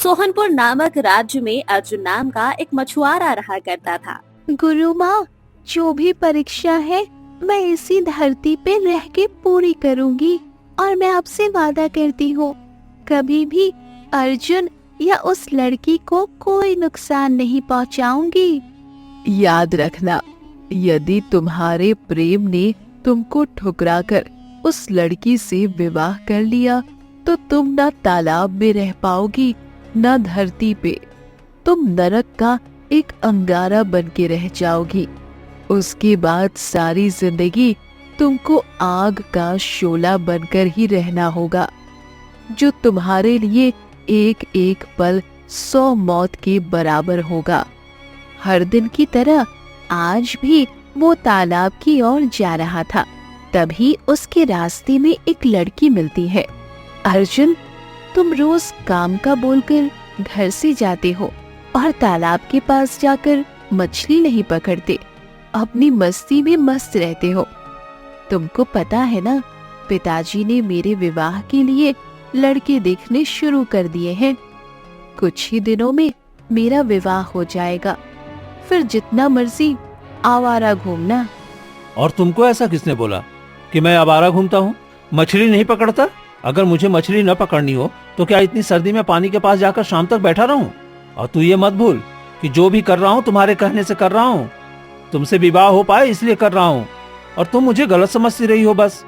सोहनपुर नामक राज्य में अर्जुन नाम का एक मछुआरा रहा करता था। गुरु माँ, जो भी परीक्षा है मैं इसी धरती पे रह के पूरी करूंगी और मैं आपसे वादा करती हूँ कभी भी अर्जुन या उस लड़की को कोई नुकसान नहीं पहुँचाऊंगी। याद रखना, यदि तुम्हारे प्रेम ने तुमको ठुकराकर उस लड़की से विवाह कर लिया तो तुम न तालाब में रह पाओगी न धरती पे। तुम नरक का एक अंगारा बन के रह जाओगी। उसके बाद सारी जिंदगी तुमको आग का शोला बनकर ही रहना होगा, जो तुम्हारे लिए एक एक पल 100 मौत के बराबर होगा। हर दिन की तरह आज भी वो तालाब की ओर जा रहा था। तभी उसके रास्ते में एक लड़की मिलती है। अर्जुन, तुम रोज काम का बोलकर घर से जाते हो और तालाब के पास जाकर मछली नहीं पकड़ते, अपनी मस्ती में मस्त रहते हो। तुमको पता है ना, पिताजी ने मेरे विवाह के लिए लड़के देखने शुरू कर दिए हैं। कुछ ही दिनों में मेरा विवाह हो जाएगा, फिर जितना मर्जी आवारा घूमना। और तुमको ऐसा किसने बोला कि मैं आवारा घूमता हूँ, मछली नहीं पकड़ता? अगर मुझे मछली न पकड़नी हो तो क्या इतनी सर्दी में पानी के पास जाकर शाम तक बैठा रहूं? और तू ये मत भूल कि जो भी कर रहा हूँ तुम्हारे कहने से कर रहा हूँ। तुमसे विवाह हो पाए इसलिए कर रहा हूँ और तुम मुझे गलत समझती रही हो बस।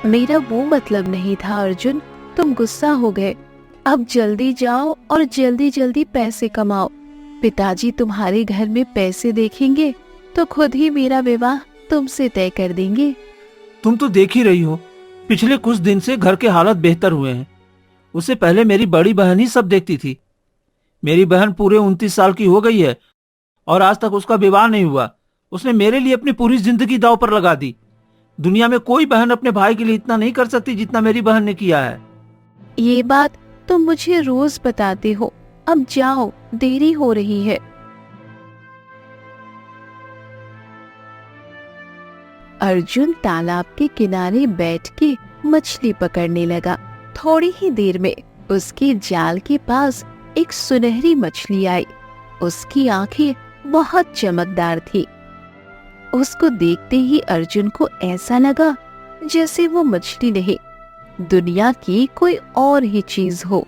मेरा वो मतलब नहीं था अर्जुन, तुम गुस्सा हो गए। अब जल्दी जाओ और जल्दी जल्दी पैसे कमाओ। पिताजी तुम्हारे घर में पैसे देखेंगे तो खुद ही मेरा विवाह तुमसे तय कर देंगे। तुम तो देख ही रही हो, पिछले कुछ दिन से घर के हालत बेहतर हुए हैं। उससे पहले मेरी बड़ी बहन ही सब देखती थी। मेरी बहन पूरे 29 साल की हो गई है और आज तक उसका विवाह नहीं हुआ। उसने मेरे लिए अपनी पूरी जिंदगी दांव पर लगा दी। दुनिया में कोई बहन अपने भाई के लिए इतना नहीं कर सकती जितना मेरी बहन ने किया है। ये बात तुम मुझे रोज बताते हो। अब जाओ, देरी हो रही है। अर्जुन तालाब के किनारे बैठ के मछली पकड़ने लगा। थोड़ी ही देर में उसके जाल के पास एक सुनहरी मछली आई। उसकी आंखें बहुत चमकदार थी। उसको देखते ही अर्जुन को ऐसा लगा जैसे वो मछली नहीं, दुनिया की कोई और ही चीज हो।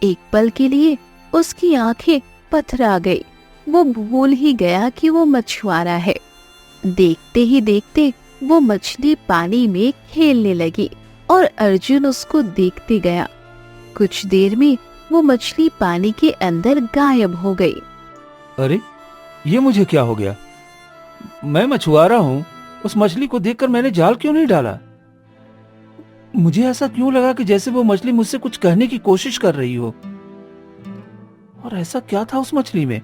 एक पल के लिए उसकी आंखें पथरा गई। वो भूल ही गया कि वो मछुआरा है। देखते ही देखते वो मछली पानी में खेलने लगी और अर्जुन उसको देखते गया। कुछ देर में वो मछली पानी के अंदर गायब हो गई। अरे, ये मुझे क्या हो गया? मैं मछुआरा हूँ। उस मछली को देखकर मैंने जाल क्यों नहीं डाला? मुझे ऐसा क्यों लगा कि जैसे वो मछली मुझसे कुछ कहने की कोशिश कर रही हो। और ऐसा क्या था उस मछली में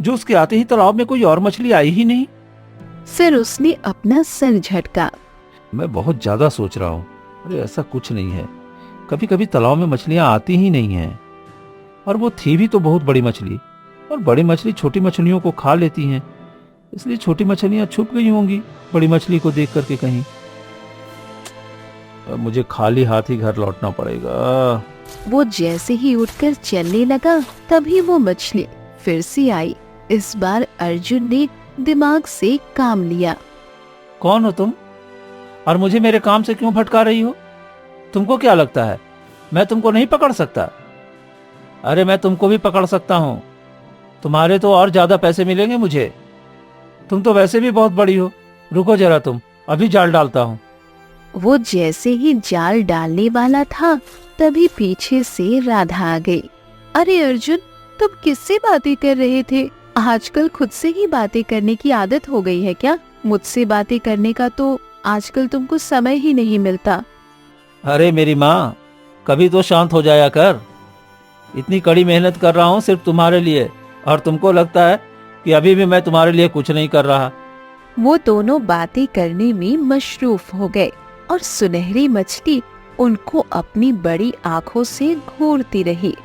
जो उसके आते ही तालाब में कोई और मछली आई ही नहीं? फिर उसने अपना सर झटका। मैं बहुत ज्यादा सोच रहा हूँ। अरे, ऐसा कुछ नहीं है। कभी कभी तालाब में मछलियां आती ही नहीं हैं। और वो थी भी तो बहुत बड़ी मछली, और बड़ी मछली छोटी मछलियों को खा लेती हैं। इसलिए छोटी मछलियां छुप गई होंगी बड़ी मछली को देख करके कहीं। अब मुझे खाली हाथ ही घर लौटना पड़ेगा। वो जैसे ही उठकर चलने लगा तभी वो मछली फिर से आई। इस बार अर्जुन ने दिमाग से काम लिया। कौन हो तुम? और मुझे मेरे काम से क्यों भटका रही हो? तुमको क्या लगता है मैं तुमको नहीं पकड़ सकता? अरे, मैं तुमको भी पकड़ सकता हूँ। तुम्हारे तो और ज्यादा पैसे मिलेंगे मुझे। तुम तो वैसे भी बहुत बड़ी हो। रुको जरा, तुम अभी जाल डालता हूँ। वो जैसे ही जाल डालने वाला था तभी पीछे से राधा आ गई। अरे अर्जुन, तुम किससे बातें कर रहे थे? आजकल खुद से ही बातें करने की आदत हो गई है क्या? मुझसे बातें करने का तो आजकल तुमको समय ही नहीं मिलता। अरे मेरी माँ, कभी तो शांत हो जाया कर। इतनी कड़ी मेहनत कर रहा हूँ सिर्फ तुम्हारे लिए, और तुमको लगता है कि अभी भी मैं तुम्हारे लिए कुछ नहीं कर रहा। वो दोनों बातें करने में मशरूफ हो गए और सुनहरी मछली उनको अपनी बड़ी आंखों से घूरती रही,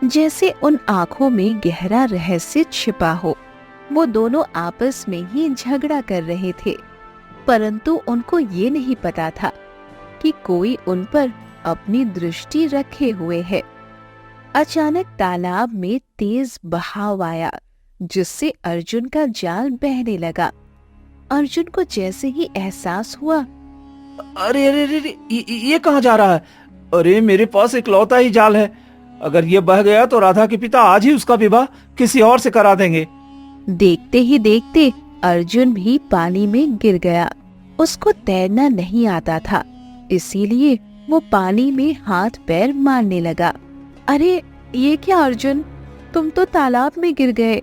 जैसे उन आंखों में गहरा रहस्य छिपा हो। वो दोनों आपस में ही झगड़ा कर रहे थे, परंतु उनको ये नहीं पता था कि कोई उन पर अपनी दृष्टि रखे हुए है। अचानक तालाब में तेज बहाव आया, जिससे अर्जुन का जाल बहने लगा। अर्जुन को जैसे ही एहसास हुआ, अरे अरे अरे अरे, ये कहाँ जा रहा है? अरे मेरे पास इकलौता ही जाल है। अगर ये बह गया तो राधा के पिता आज ही उसका विवाह किसी और से करा देंगे। देखते ही देखते अर्जुन भी पानी में गिर गया। उसको तैरना नहीं आता था, इसीलिए वो पानी में हाथ पैर मारने लगा। अरे ये क्या अर्जुन, तुम तो तालाब में गिर गए।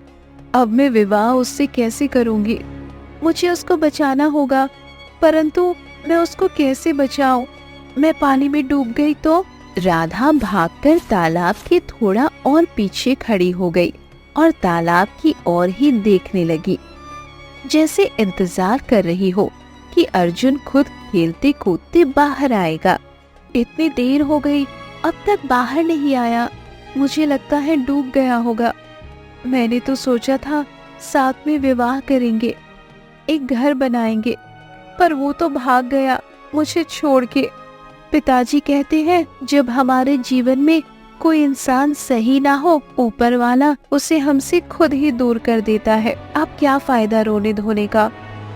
अब मैं विवाह उससे कैसे करूंगी? मुझे उसको बचाना होगा, परंतु मैं उसको कैसे बचाऊं? मैं पानी में डूब गई तो? राधा भागकर तालाब के थोड़ा और पीछे खड़ी हो गई और तालाब की ओर ही देखने लगी, जैसे इंतजार कर रही हो कि अर्जुन खुद खेलते कूदते बाहर आएगा। इतनी देर हो गई, अब तक बाहर नहीं आया। मुझे लगता है डूब गया होगा। मैंने तो सोचा था साथ में विवाह करेंगे, एक घर बनाएंगे, पर वो तो भाग गया मुझे छोड़ के। पिताजी कहते हैं जब हमारे जीवन में कोई इंसान सही ना हो, ऊपर वाला उसे हमसे खुद ही दूर कर देता है। अब क्या फायदा रोने धोने का?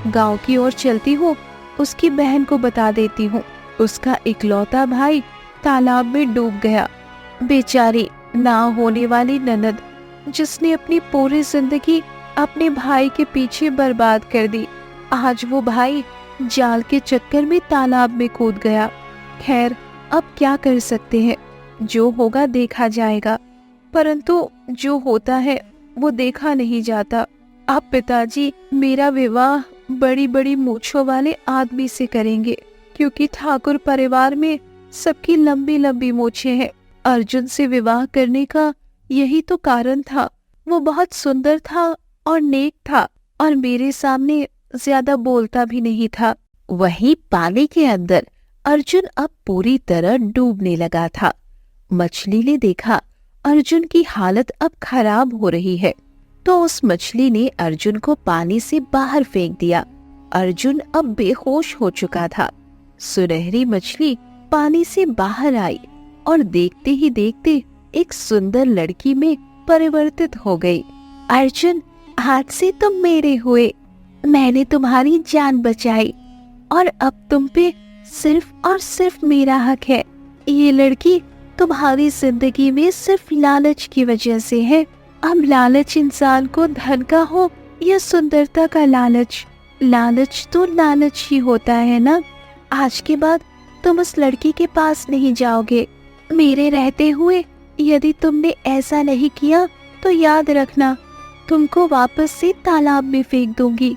गांव की ओर चलती हूँ, उसकी बहन को बता देती हूँ। उसका इकलौता भाई तालाब में डूब गया। बेचारी ना होने वाली ननद, जिसने अपनी पूरी जिंदगी अपने भाई के पीछे बर्बाद कर दी, आज वो भाई जाल के चक्कर में तालाब में कूद गया। खैर, अब क्या कर सकते हैं, जो होगा देखा जाएगा, परंतु जो होता है वो देखा नहीं जाता। अब पिताजी मेरा विवाह बड़ी बड़ी मूंछों वाले आदमी से करेंगे, क्योंकि ठाकुर परिवार में सबकी लंबी लंबी मूछें हैं। अर्जुन से विवाह करने का यही तो कारण था। वो बहुत सुंदर था और नेक था, और मेरे सामने ज्यादा बोलता भी नहीं था। वहीं पानी के अंदर अर्जुन अब पूरी तरह डूबने लगा था। मछली ने देखा अर्जुन की हालत अब खराब हो रही है, तो उस मछली ने अर्जुन को पानी से बाहर फेंक दिया। अर्जुन अब बेहोश हो चुका था। सुनहरी मछली पानी से बाहर आई और देखते ही देखते एक सुंदर लड़की में परिवर्तित हो गई। अर्जुन, आज से तुम मेरे हुए। मैंने तुम्हारी जान बचाई और अब तुम पे सिर्फ और सिर्फ मेरा हक है। ये लड़की तुम्हारी जिंदगी में सिर्फ लालच की वजह से है। अब लालच इंसान को धन का हो या सुंदरता का लालच, लालच तो लालच ही होता है ना। आज के बाद तुम उस लड़की के पास नहीं जाओगे। मेरे रहते हुए यदि तुमने ऐसा नहीं किया तो याद रखना, तुमको वापस से तालाब में फेंक दूंगी,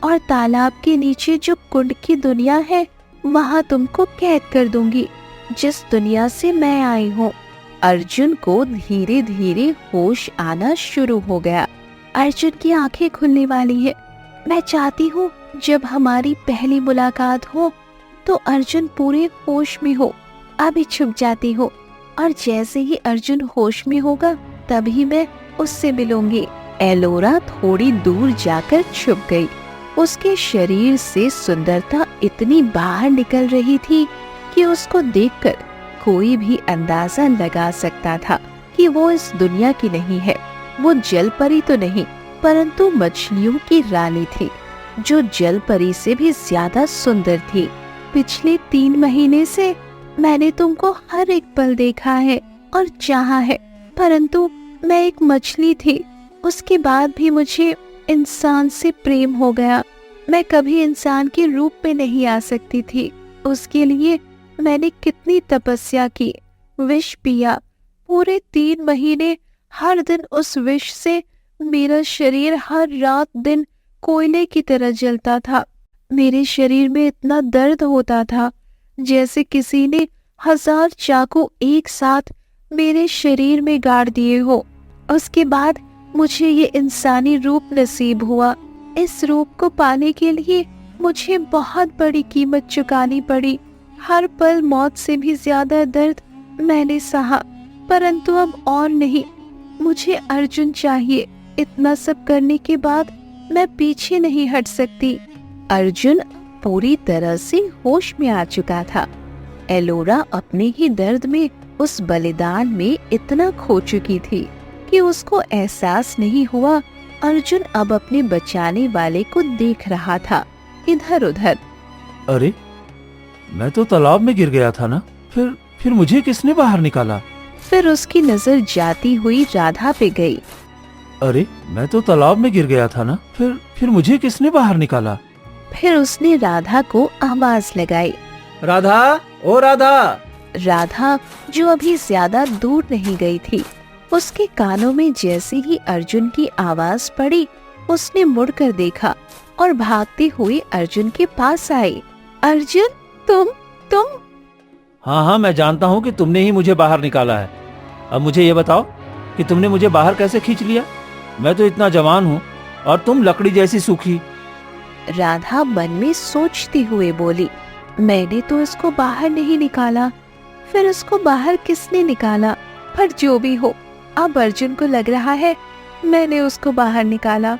और तालाब के नीचे जो कुंड की दुनिया है वहाँ तुमको कैद कर दूंगी, जिस दुनिया से मैं आई हूँ। अर्जुन को धीरे धीरे होश आना शुरू हो गया। अर्जुन की आंखें खुलने वाली है। मैं चाहती हूँ जब हमारी पहली मुलाकात हो तो अर्जुन पूरे होश में हो। अभी छुप जाती हूँ, और जैसे ही अर्जुन होश में होगा तभी मैं उससे मिलूंगी। एलोरा थोड़ी दूर जाकर छुप गई। उसके शरीर से सुंदरता इतनी बाहर निकल रही थी कि उसको देखकर कोई भी अंदाजा लगा सकता था कि वो इस दुनिया की नहीं है। वो जल परी तो नहीं, परंतु मछलियों की रानी थी, जो जल परी से भी ज्यादा सुंदर थी। पिछले 3 महीने से मैंने तुमको हर एक पल देखा है और चाहा है, परंतु मैं एक मछली थी। उसके बाद भी मुझे इंसान से प्रेम हो गया। मैं कभी इंसान के रूप में नहीं आ सकती थी। उसके लिए मैंने कितनी तपस्या की, विष पिया। पूरे 3 महीने हर दिन उस विष से मेरा शरीर हर रात दिन कोयले की तरह जलता था। मेरे शरीर में इतना दर्द होता था जैसे किसी ने 1000 चाकू एक साथ मेरे शरीर में गाड़ दिए हो। उसके बाद मुझे ये इंसानी रूप नसीब हुआ। इस रूप को पाने के लिए मुझे बहुत बड़ी कीमत चुकानी पड़ी। हर पल मौत से भी ज्यादा दर्द मैंने सहा, परंतु अब और नहीं। मुझे अर्जुन चाहिए। इतना सब करने के बाद मैं पीछे नहीं हट सकती। अर्जुन पूरी तरह से होश में आ चुका था। एलोरा अपने ही दर्द में उस बलिदान में इतना खो चुकी थी कि उसको एहसास नहीं हुआ। अर्जुन अब अपने बचाने वाले को देख रहा था इधर उधर। अरे, मैं तो तालाब में गिर गया था ना, फिर मुझे किसने बाहर निकाला? फिर उसकी नजर जाती हुई राधा पे गई। अरे, मैं तो तालाब में गिर गया था ना, फिर मुझे किसने बाहर निकाला? फिर उसने राधा को आवाज लगाई। राधा, ओ राधा! राधा, जो अभी ज्यादा दूर नहीं गई थी, उसके कानों में जैसे ही अर्जुन की आवाज पड़ी, उसने मुड़कर देखा और भागती हुई अर्जुन के पास आई। अर्जुन, तुम? हाँ, मैं जानता हूँ कि तुमने ही मुझे बाहर निकाला है। अब मुझे ये बताओ कि तुमने मुझे बाहर कैसे खींच लिया? मैं तो इतना जवान हूँ और तुम लकड़ी जैसी सूखी। राधा मन में सोचती हुए बोली, मैंने तो इसको बाहर नहीं निकाला, फिर उसको बाहर किसने निकाला? पर जो भी हो, अब अर्जुन को लग रहा है मैंने उसको बाहर निकाला,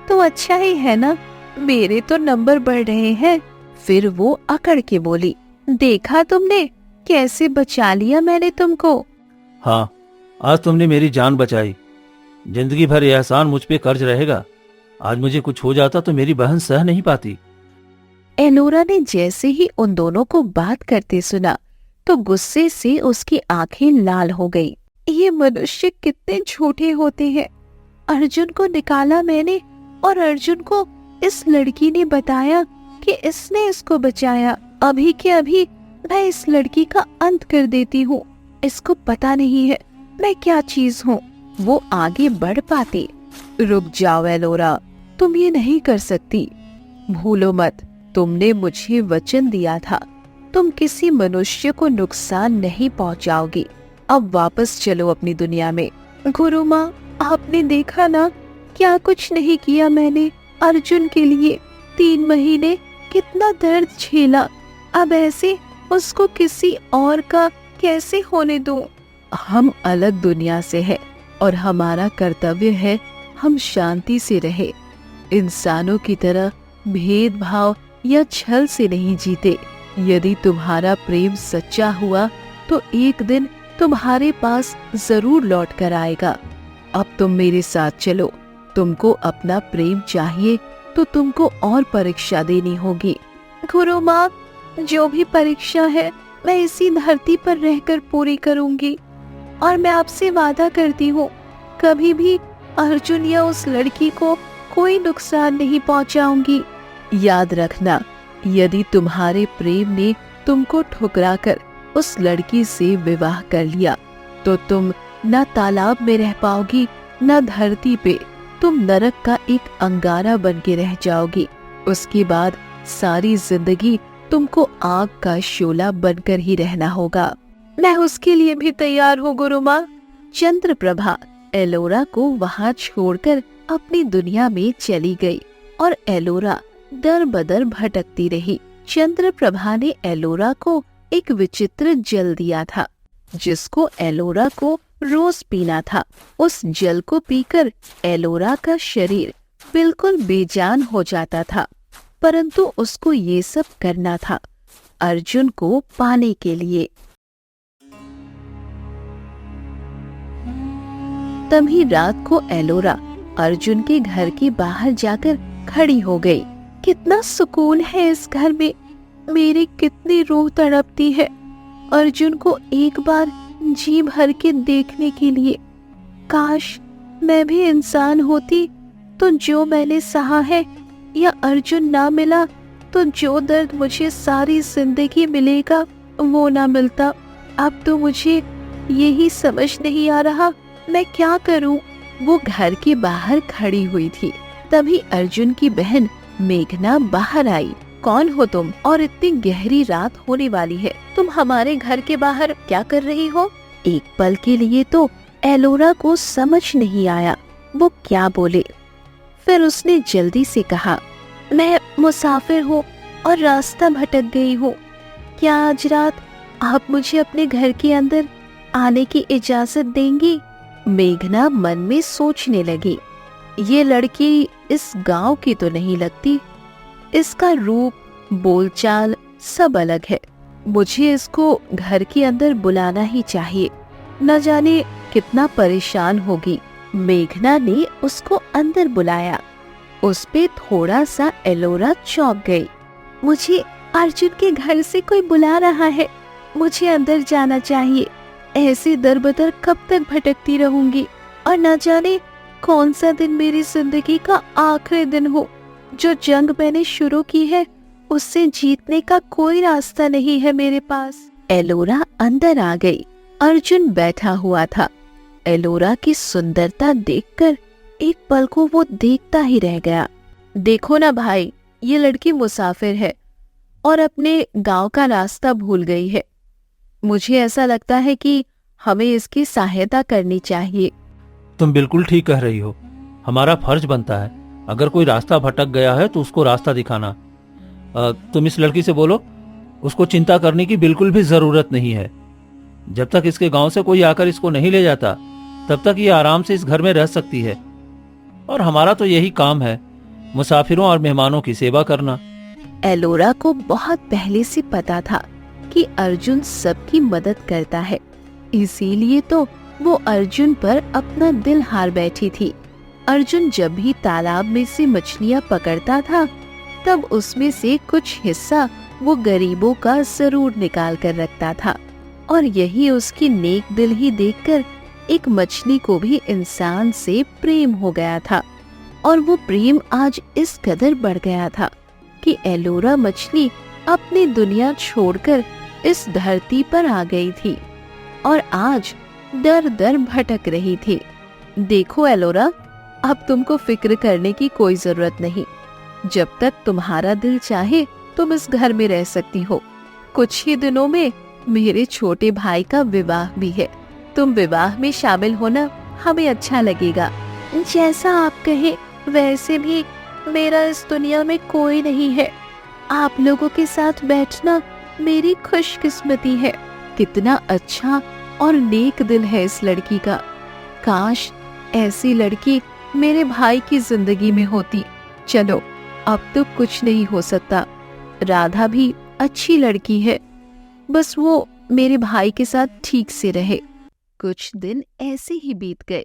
तो अच्छा ही है ना, मेरे तो नंबर बढ़ रहे हैं। फिर वो अकड़ के बोली, देखा तुमने कैसे बचा लिया मैंने तुमको? हाँ, आज तुमने मेरी जान बचाई। जिंदगी भर यह एहसान मुझ पे कर्ज रहेगा। आज मुझे कुछ हो जाता तो मेरी बहन सह नहीं पाती। एलोरा ने जैसे ही उन दोनों को बात करते सुना तो गुस्से से उसकी आंखें लाल हो गई। ये मनुष्य कितने झूठे होते हैं। अर्जुन को निकाला मैंने और अर्जुन को इस लड़की ने बताया कि इसने इसको बचाया। अभी के अभी मैं इस लड़की का अंत कर देती हूँ। इसको पता नहीं है मैं क्या चीज हूँ। वो आगे बढ़ पाते। रुक जाओ एलोरा, तुम ये नहीं कर सकती। भूलो मत, तुमने मुझे वचन दिया था तुम किसी मनुष्य को नुकसान नहीं पहुंचाओगी। अब वापस चलो अपनी दुनिया में। गुरु माँ, आपने देखा ना क्या कुछ नहीं किया मैंने अर्जुन के लिए। 3 महीने कितना दर्द झेला, अब ऐसे उसको किसी और का कैसे होने दूं? हम अलग दुनिया से हैं और हमारा कर्तव्य है हम शांति से रहे। इंसानों की तरह भेदभाव या छल से नहीं जीते। यदि तुम्हारा प्रेम सच्चा हुआ तो एक दिन तुम्हारे पास जरूर लौट कर आएगा। अब तुम मेरे साथ चलो। तुमको अपना प्रेम चाहिए तो तुमको और परीक्षा देनी होगी। गुरु माँ, जो भी परीक्षा है मैं इसी धरती पर रहकर पूरी करूंगी और मैं आपसे वादा करती हूँ कभी भी अर्जुन या उस लड़की को कोई नुकसान नहीं पहुँचाऊंगी। याद रखना, यदि तुम्हारे प्रेम ने तुमको ठुकराकर उस लड़की से विवाह कर लिया तो तुम न तालाब में रह पाओगी न धरती पे। तुम नरक का एक अंगारा बन के रह जाओगी। उसके बाद सारी जिंदगी तुमको आग का शोला बनकर ही रहना होगा। मैं उसके लिए भी तैयार हूँ गुरु माँ। चंद्रप्रभा एलोरा को वहाँ छोड़कर अपनी दुनिया में चली गई और एलोरा दर बदर भटकती रही। चंद्रप्रभा ने एलोरा को एक विचित्र जल दिया था जिसको एलोरा को रोज पीना था। उस जल को पीकर एलोरा का शरीर बिल्कुल बेजान हो जाता था, परंतु उसको ये सब करना था अर्जुन को पाने के लिए। तभी रात को एलोरा अर्जुन के घर के बाहर जाकर खड़ी हो गई। कितना सुकून है इस घर में, मेरी कितनी रूह तड़पती है अर्जुन को एक बार जी भर के देखने के लिए। काश मैं भी इंसान होती तो जो मैंने सहा है, या अर्जुन ना मिला तो जो दर्द मुझे सारी जिंदगी मिलेगा वो ना मिलता। अब तो मुझे यही समझ नहीं आ रहा मैं क्या करूं। वो घर के बाहर खड़ी हुई थी। तभी अर्जुन की बहन मेघना बाहर आई। कौन हो तुम और इतनी गहरी रात होने वाली है, तुम हमारे घर के बाहर क्या कर रही हो? एक पल के लिए तो एलोरा को समझ नहीं आया वो क्या बोले। फिर उसने जल्दी से कहा, मैं मुसाफिर हूँ और रास्ता भटक गई हूँ। क्या आज रात आप मुझे अपने घर के अंदर आने की इजाजत देंगी? मेघना मन में सोचने लगी, ये लड़की इस गांव की तो नहीं लगती। इसका रूप बोलचाल सब अलग है। मुझे इसको घर के अंदर बुलाना ही चाहिए, न जाने कितना परेशान होगी। मेघना ने उसको अंदर बुलाया। उस पे थोड़ा सा एलोरा चौंक गई। मुझे अर्जुन के घर से कोई बुला रहा है, मुझे अंदर जाना चाहिए। ऐसे दर-बदर कब तक भटकती रहूंगी और न जाने कौन सा दिन मेरी जिंदगी का आखिरी दिन हो। जो जंग मैंने शुरू की है उससे जीतने का कोई रास्ता नहीं है मेरे पास। एलोरा अंदर आ गई। अर्जुन बैठा हुआ था। एलोरा की सुंदरता देखकर एक पल को वो देखता ही रह गया। देखो ना भाई, ये लड़की मुसाफिर है और अपने गांव का रास्ता भूल गई है। मुझे ऐसा लगता है कि हमें इसकी सहायता करनी चाहिए। तुम बिल्कुल ठीक कह रही हो। हमारा फर्ज बनता है, अगर कोई रास्ता भटक गया है तो उसको रास्ता दिखाना। तुम इस लड़की से बोलो, उसको चिंता करने की बिल्कुल भी जरूरत नहीं है। जब तक इसके गांव से कोई आकर इसको नहीं ले जाता, तब तक ये आराम से इस घर में रह सकती है। और हमारा तो यही काम है, मुसाफिरों और मेहमानों की सेवा करना। एलोरा को बहुत पहले से पता था कि अर्जुन सबकी मदद करता है, इसीलिए तो वो अर्जुन पर अपना दिल हार बैठी थी। अर्जुन जब भी तालाब में से मछलियाँ पकड़ता था, तब उसमें से कुछ हिस्सा वो गरीबों का जरूर निकाल कर रखता था। और यही उसकी नेक दिल ही देखकर एक मछली को भी इंसान से प्रेम हो गया था। और वो प्रेम आज इस कदर बढ़ गया था कि एलोरा मछली अपनी दुनिया छोड़कर इस धरती पर आ गई थी और आज दर दर भटक रही थी। देखो एलोरा, अब तुमको फिक्र करने की कोई जरूरत नहीं। जब तक तुम्हारा दिल चाहे तुम इस घर में रह सकती हो। कुछ ही दिनों में मेरे छोटे भाई का विवाह भी है। तुम विवाह में शामिल होना हमें अच्छा लगेगा। जैसा आप कहे वैसे भी मेरा इस दुनिया में कोई नहीं है। आप लोगों के साथ बैठना मेरी खुशकिस्मती है। कितना अच्छा और नेक दिल है इस लड़की का। काश ऐसी लड़की मेरे भाई की जिंदगी में होती। चलो, अब तो कुछ नहीं हो सकता। राधा भी अच्छी लड़की है, बस वो मेरे भाई के साथ ठीक से रहे। कुछ दिन ऐसे ही बीत गए।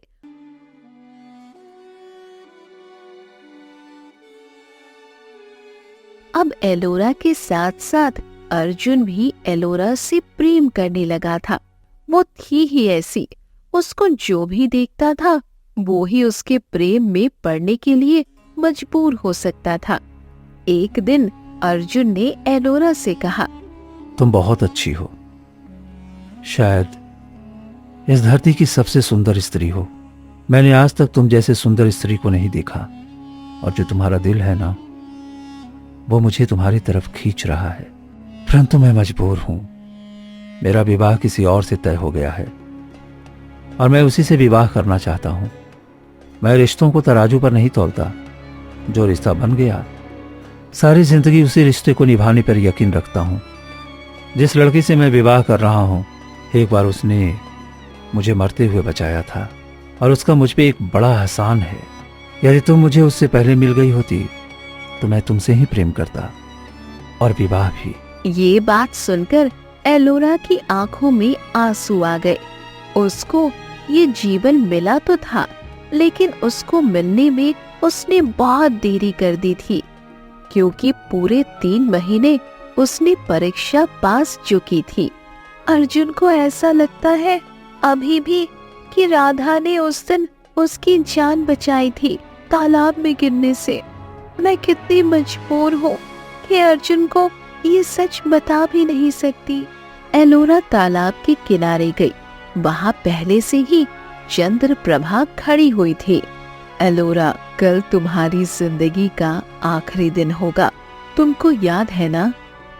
अब एलोरा के साथ साथ अर्जुन भी एलोरा से प्रेम करने लगा था। वो थी ही ऐसी, उसको जो भी देखता था वो ही उसके प्रेम में पड़ने के लिए मजबूर हो सकता था। एक दिन अर्जुन ने एलोरा से कहा, तुम बहुत अच्छी हो, शायद इस धरती की सबसे सुंदर स्त्री हो। मैंने आज तक तुम जैसे सुंदर स्त्री को नहीं देखा, और जो तुम्हारा दिल है ना, वो मुझे तुम्हारी तरफ खींच रहा है। परंतु मैं मजबूर हूं। मेरा विवाह किसी और से तय हो गया है और मैं उसी से विवाह करना चाहता हूं। मैं रिश्तों को तराजू पर नहीं तौलता। जो रिश्ता बन गया, सारी जिंदगी उसी रिश्ते को निभाने पर यकीन रखता हूं। जिस लड़की से मैं विवाह कर रहा हूं, एक बार उसने मुझे मरते हुए बचाया था और उसका मुझ पे एक बड़ा एहसान है। यदि तुम मुझे उससे पहले मिल गई होती तो मैं तुमसे ही प्रेम करता और विवाह भी। ये बात सुनकर एलोरा की आंखों में आंसू आ गए। उसको ये जीवन मिला तो था, लेकिन उसको मिलने में उसने बहुत देरी कर दी थी, क्योंकि पूरे 3 महीने उसने परीक्षा पास चुकी थी। अर्जुन को ऐसा लगता है अभी भी कि राधा ने उस दिन उसकी जान बचाई थी तालाब में गिरने से। मैं कितनी मजबूर हूँ कि अर्जुन को ये सच बता भी नहीं सकती। एलोरा तालाब के किनारे गई। वहाँ पहले से ही चंद्र प्रभा खड़ी हुई थी। एलोरा, कल तुम्हारी जिंदगी का आखिरी दिन होगा, तुमको याद है ना?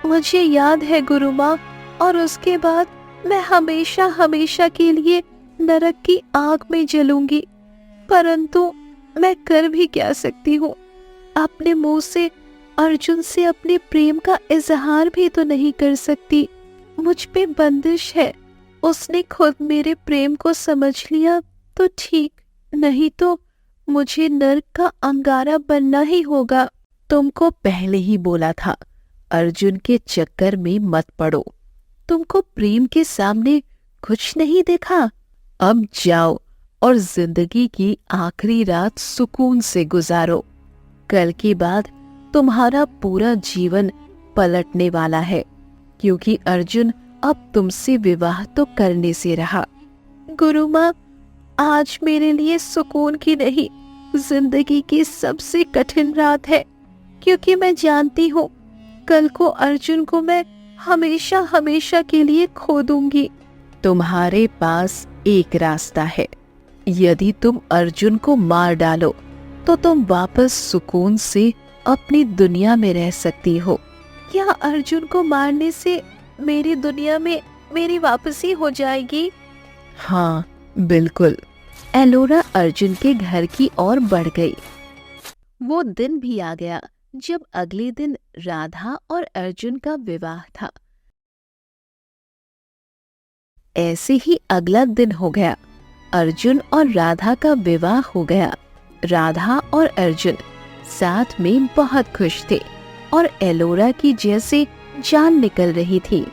मुझे याद है गुरु माँ, और उसके बाद मैं हमेशा हमेशा के लिए नरक की आग में जलूंगी। परंतु मैं कर भी क्या सकती हूँ? अपने मुंह से अर्जुन से अपने प्रेम का इजहार भी तो नहीं कर सकती। मुझ पे बंदिश है। उसने खुद मेरे प्रेम को समझ लिया तो ठीक, नहीं तो मुझे नर्क का अंगारा बनना ही होगा। तुमको पहले ही बोला था, अर्जुन के चक्कर में मत पड़ो। तुमको प्रेम के सामने कुछ नहीं देखा? अब जाओ और जिंदगी की आखिरी रात सुकून से गुजारो। कल के बाद तुम्हारा पूरा जीवन पलटने वाला है, क्योंकि अर्जुन अब तुमसे विवाह तो करने से रहा। गुरु माँ, आज मेरे लिए सुकून की नहीं, जिंदगी की सबसे कठिन रात है, क्योंकि मैं जानती हूँ कल को अर्जुन को मैं हमेशा हमेशा के लिए खो दूंगी। तुम्हारे पास एक रास्ता है। यदि तुम अर्जुन को मार डालो तो तुम वापस सुकून से अपनी दुनिया में रह सकती हो। क्या अर्जुन को मारने से मेरी दुनिया में मेरी वापसी हो जाएगी? हाँ बिल्कुल। एलोरा अर्जुन के घर की ओर बढ़ गई। वो दिन भी आ गया जब अगले दिन राधा और अर्जुन का विवाह था। ऐसे ही अगला दिन हो गया। अर्जुन और राधा का विवाह हो गया। राधा और अर्जुन साथ में बहुत खुश थे और एलोरा की जैसे जान निकल रही थी।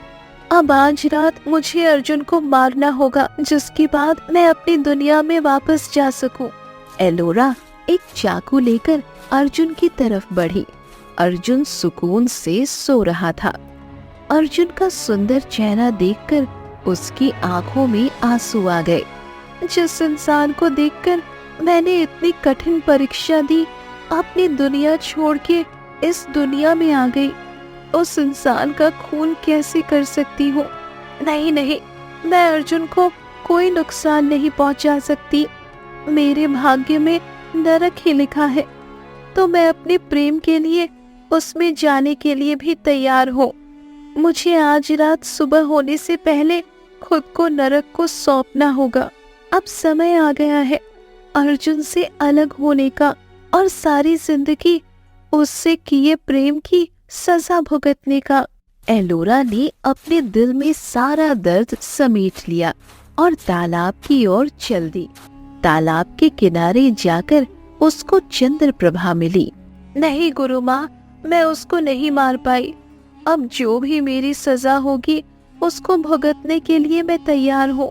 अब आज रात मुझे अर्जुन को मारना होगा, जिसके बाद मैं अपनी दुनिया में वापस जा सकूं। एलोरा एक चाकू लेकर अर्जुन की तरफ बढ़ी। अर्जुन सुकून से सो रहा था। अर्जुन का सुंदर चेहरा देखकर उसकी आंखों में आंसू आ गए। जिस इंसान को देखकर मैंने इतनी कठिन परीक्षा दी, अपनी दुनिया छोड़ के इस दुनिया में आ गई, उस इंसान का खून कैसे कर सकती हूँ? नहीं नहीं, मैं अर्जुन को कोई नुकसान नहीं पहुँचा सकती। मेरे भाग्य में नरक ही लिखा है, तो मैं अपने प्रेम के लिए उसमें जाने के लिए भी तैयार हूँ। मुझे आज रात सुबह होने से पहले खुद को नरक को सौंपना होगा। अब समय आ गया है अर्जुन से अलग होने का और सारी जिंदगी उससे किए प्रेम की सजा भुगतने का। एलोरा ने अपने दिल में सारा दर्द समेट लिया और तालाब की ओर चल दी। तालाब के किनारे जाकर उसको चंद्रप्रभा मिली। नहीं गुरु माँ, मैं उसको नहीं मार पाई। अब जो भी मेरी सजा होगी उसको भुगतने के लिए मैं तैयार हूँ।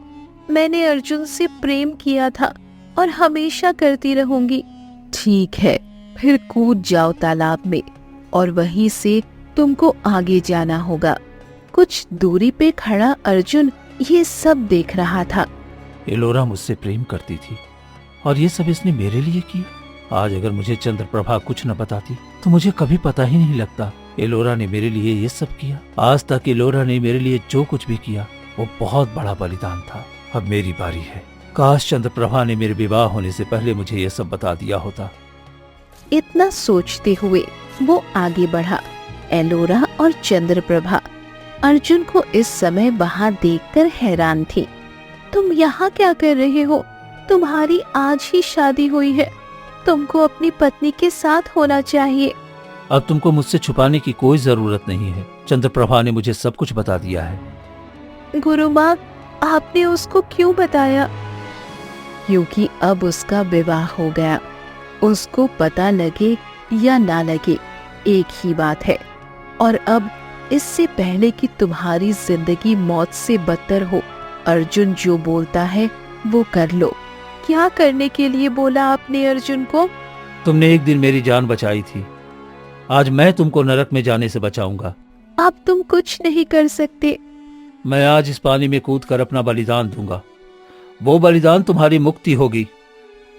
मैंने अर्जुन से प्रेम किया था और हमेशा करती रहूंगी। ठीक है, फिर कूद जाओ तालाब में और वहीं से तुमको आगे जाना होगा। कुछ दूरी पे खड़ा अर्जुन ये सब देख रहा था। एलोरा मुझसे प्रेम करती थी और ये सब इसने मेरे लिए किया। आज अगर मुझे चंद्रप्रभा कुछ न बताती तो मुझे कभी पता ही नहीं लगता एलोरा ने मेरे लिए ये सब किया। आज तक एलोरा ने मेरे लिए जो कुछ भी किया वो बहुत बड़ा बलिदान था। अब मेरी बारी है। काश चंद्रप्रभा ने मेरे विवाह होने से पहले मुझे ये सब बता दिया होता। इतना सोचते हुए वो आगे बढ़ा। एलोरा और चंद्रप्रभा अर्जुन को इस समय वहां देखकर हैरान थी। तुम यहाँ क्या कर रहे हो? तुम्हारी आज ही शादी हुई है, तुमको अपनी पत्नी के साथ होना चाहिए। अब तुमको मुझसे छुपाने की कोई जरूरत नहीं है। चंद्रप्रभा ने मुझे सब कुछ बता दिया है। गुरु माँ, आपने उसको क्यों बताया? क्योंकि अब उसका विवाह हो गया। उसको पता लगे या ना लगे एक ही बात है। और अब इससे पहले कि तुम्हारी जिंदगी मौत से बदतर हो, अर्जुन जो बोलता है वो कर लो। क्या करने के लिए बोला आपने अर्जुन को? तुमने एक दिन मेरी जान बचाई थी, आज मैं तुमको नरक में जाने से बचाऊंगा। अब तुम कुछ नहीं कर सकते। मैं आज इस पानी में कूदकर अपना बलिदान दूंगा। वो बलिदान तुम्हारी मुक्ति होगी।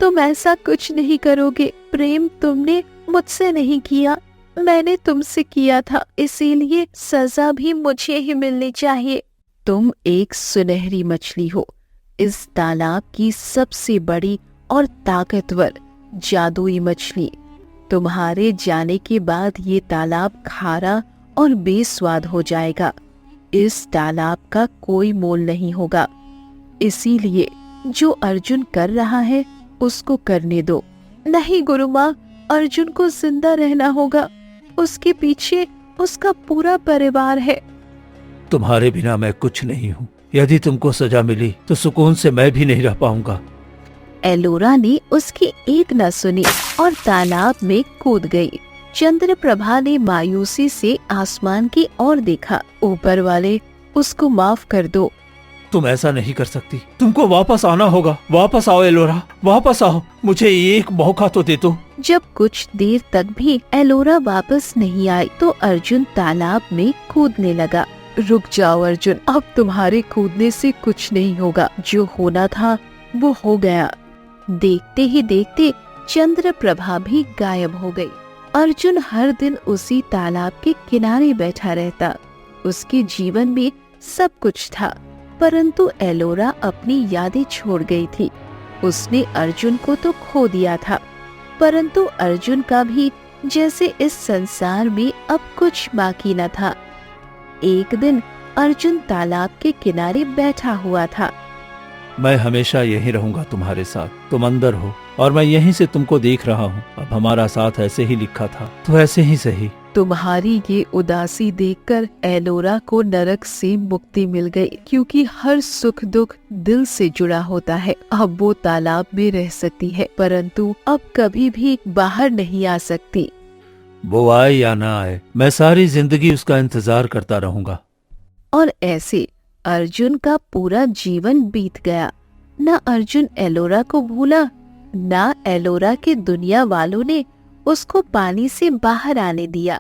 तुम ऐसा कुछ नहीं करोगे। प्रेम तुमने मुझसे नहीं किया, मैंने तुमसे किया था, इसीलिए सजा भी मुझे ही मिलनी चाहिए। तुम एक सुनहरी मछली हो, इस तालाब की सबसे बड़ी और ताकतवर जादुई मछली। तुम्हारे जाने के बाद ये तालाब खारा और बेस्वाद हो जाएगा। इस तालाब का कोई मोल नहीं होगा। इसीलिए जो अर्जुन कर रहा है उसको करने दो। नहीं गुरु माँ, अर्जुन को जिंदा रहना होगा। उसके पीछे उसका पूरा परिवार है। तुम्हारे बिना मैं कुछ नहीं हूँ। यदि तुमको सजा मिली तो सुकून से मैं भी नहीं रह पाऊंगा। एलोरा ने उसकी एक न सुनी और तालाब में कूद गई। चंद्रप्रभा ने मायूसी से आसमान की ओर देखा। ऊपर वाले, उसको माफ कर दो। तुम ऐसा नहीं कर सकती, तुमको वापस आना होगा। वापस आओ एलोरा, वापस आओ, मुझे एक मौका तो दे दो। जब कुछ देर तक भी एलोरा वापस नहीं आई तो अर्जुन तालाब में कूदने लगा। रुक जाओ अर्जुन, अब तुम्हारे कूदने से कुछ नहीं होगा। जो होना था वो हो गया। देखते ही देखते चंद्रप्रभा भी गायब हो गई। अर्जुन हर दिन उसी तालाब के किनारे बैठा रहता। उसके जीवन में सब कुछ था, परंतु एलोरा अपनी यादें छोड़ गई थी। उसने अर्जुन को तो खो दिया था, परंतु अर्जुन का भी जैसे इस संसार में अब कुछ बाकी न था। एक दिन अर्जुन तालाब के किनारे बैठा हुआ था। मैं हमेशा यहीं रहूंगा तुम्हारे साथ। तुम अंदर हो और मैं यहीं से तुमको देख रहा हूँ। अब हमारा साथ ऐसे ही लिखा था, तो ऐसे ही सही। तुम्हारी ये उदासी देखकर एलोरा को नरक से मुक्ति मिल गई, क्योंकि हर सुख दुख दिल से जुड़ा होता है। अब वो तालाब में रह सकती है, परंतु अब कभी भी बाहर नहीं आ सकती। वो आए या ना आए, मैं सारी जिंदगी उसका इंतजार करता रहूंगा। और ऐसे अर्जुन का पूरा जीवन बीत गया। न अर्जुन एलोरा को भूला, न एलोरा के दुनिया वालों ने उसको पानी से बाहर आने दिया।